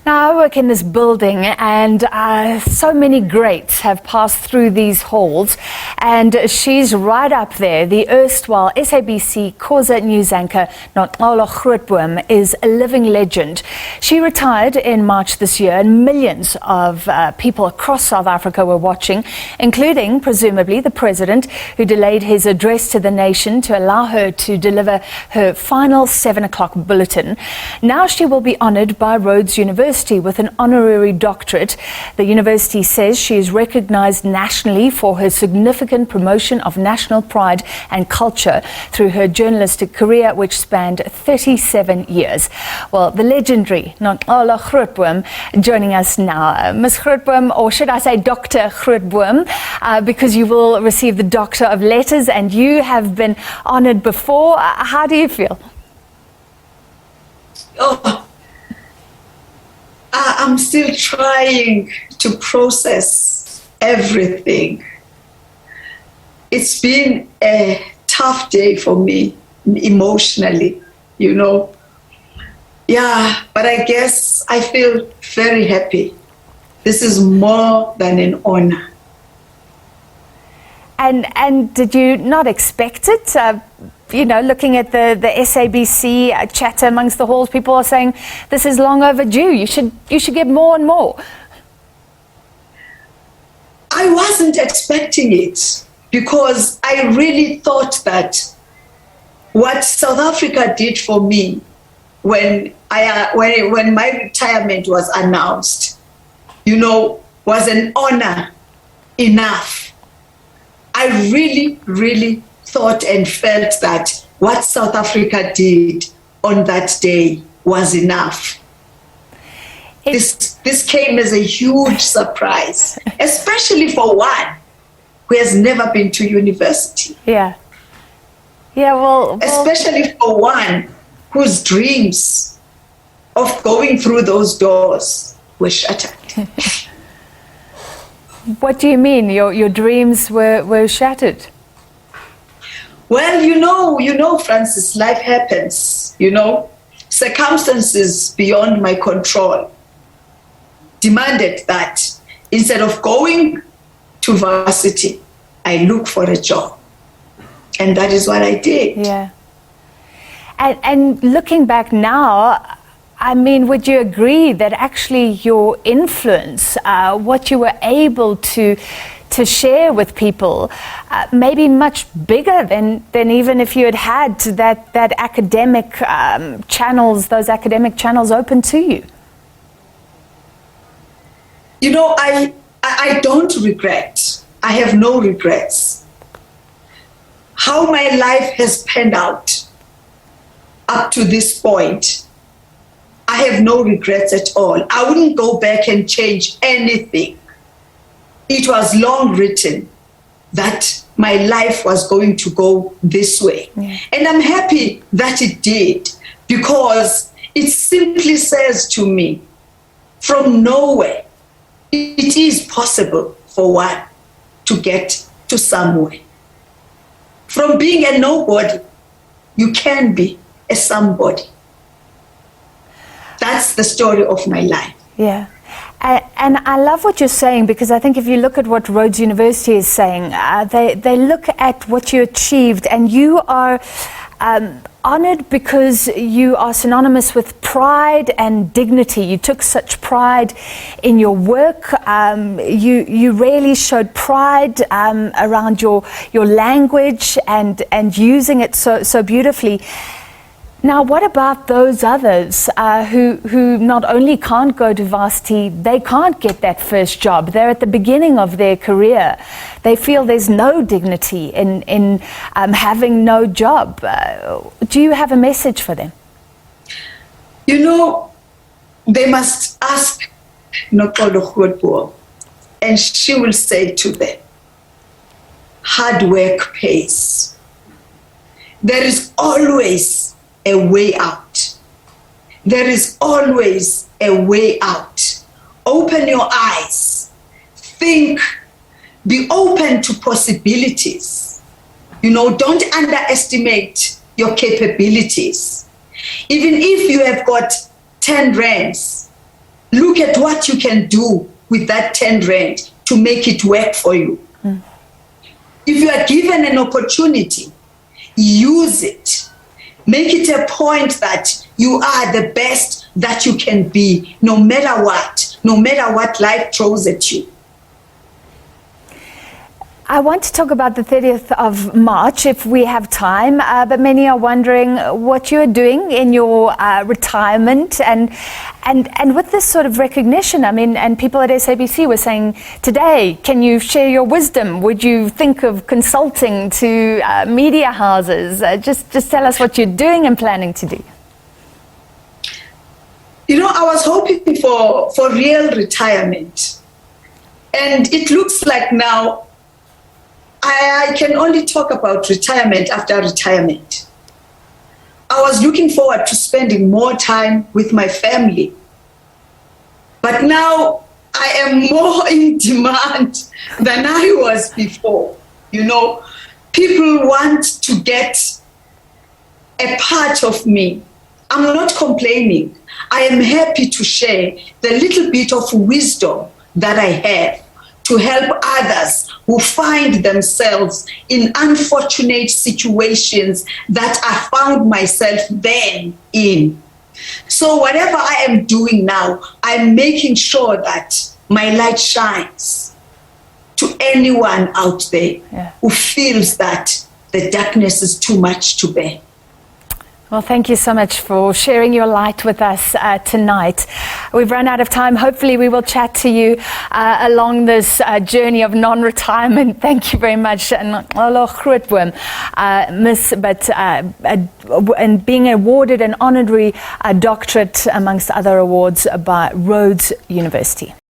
Now, I work in this building and so many greats have passed through these halls, and she's right up there. The erstwhile SABC Xhosa news anchor Noxolo Grootboom is a living legend. She retired in March this year, and millions of people across South Africa were watching, including presumably the president, who delayed his address to the nation to allow her to deliver her final 7 o'clock bulletin. Now she will be honoured by Rhodes University with an honorary doctorate. The university says she is recognised nationally for her significant promotion of national pride and culture through her journalistic career, which spanned 37 years. Well, the legendary Noxolo Grootboom joining us now. Ms. Grootboom, or should I say Dr. Grootboom, because you will receive the Doctor of Letters and you have been honoured before. How do you feel? Oh, I'm still trying to process everything. It's been a tough day for me emotionally, you know. Yeah, but I guess I feel very happy. This is more than an honor. And did you not expect it? You know, looking at the SABC chatter amongst the halls, people are saying this is long overdue. You should get more and more. I wasn't expecting it because I really thought that what South Africa did for me when my retirement was announced, you know, was an honor enough. I really, really thought and felt that what South Africa did on that day was enough. This came as a huge surprise, especially for one who has never been to university. Yeah. Yeah, well, especially for one whose dreams of going through those doors were shattered. What do you mean? Your dreams were shattered? Well, you know, Francis, life happens, you know. Circumstances beyond my control demanded that instead of going to varsity, I look for a job. And that is what I did. Yeah. And looking back now, I mean, would you agree that actually your influence, what you were able to share with people, maybe much bigger than even if you had that academic channels, those academic channels open to you? You know, I don't regret. I have no regrets. How my life has panned out up to this point, I have no regrets at all. I wouldn't go back and change anything. It was long written that my life was going to go this way. Yeah. And I'm happy that it did, because it simply says to me, from nowhere, it is possible for one to get to somewhere. From being a nobody, you can be a somebody. That's the story of my life. Yeah. And I love what you're saying, because I think if you look at what Rhodes University is saying, they look at what you achieved, and you are honoured because you are synonymous with pride and dignity. You took such pride in your work. You really showed pride around your language and using it so beautifully. Now, what about those others who not only can't go to varsity, they can't get that first job. They're at the beginning of their career. They feel there's no dignity in having no job. Do you have a message for them? You know, they must ask Noxolo Grootboom, and she will say to them, hard work pays. There is always a way out. There is always a way out. Open your eyes. Think. Be open to possibilities. You know, don't underestimate your capabilities. Even if you have got 10 rands, look at what you can do with that 10 rand to make it work for you. If you are given an opportunity, use it. Make it a point that you are the best that you can be, no matter what life throws at you. I want to talk about the 30th of March if we have time, but many are wondering what you're doing in your retirement and with this sort of recognition. I mean, and people at SABC were saying today, can you share your wisdom? Would you think of consulting to media houses? Just tell us what you're doing and planning to do. You know, I was hoping for real retirement, and it looks like now I can only talk about retirement after retirement. I was looking forward to spending more time with my family. But now I am more in demand than I was before. You know, people want to get a part of me. I'm not complaining. I am happy to share the little bit of wisdom that I have to help others who find themselves in unfortunate situations that I found myself then in. So whatever I am doing now, I'm making sure that my light shines to anyone out there who feels that the darkness is too much to bear. Well, thank you so much for sharing your light with us tonight. We've run out of time. Hopefully we will chat to you along this journey of non-retirement. Thank you very much, Noxolo Grootboom, and being awarded an honorary doctorate amongst other awards by Rhodes University.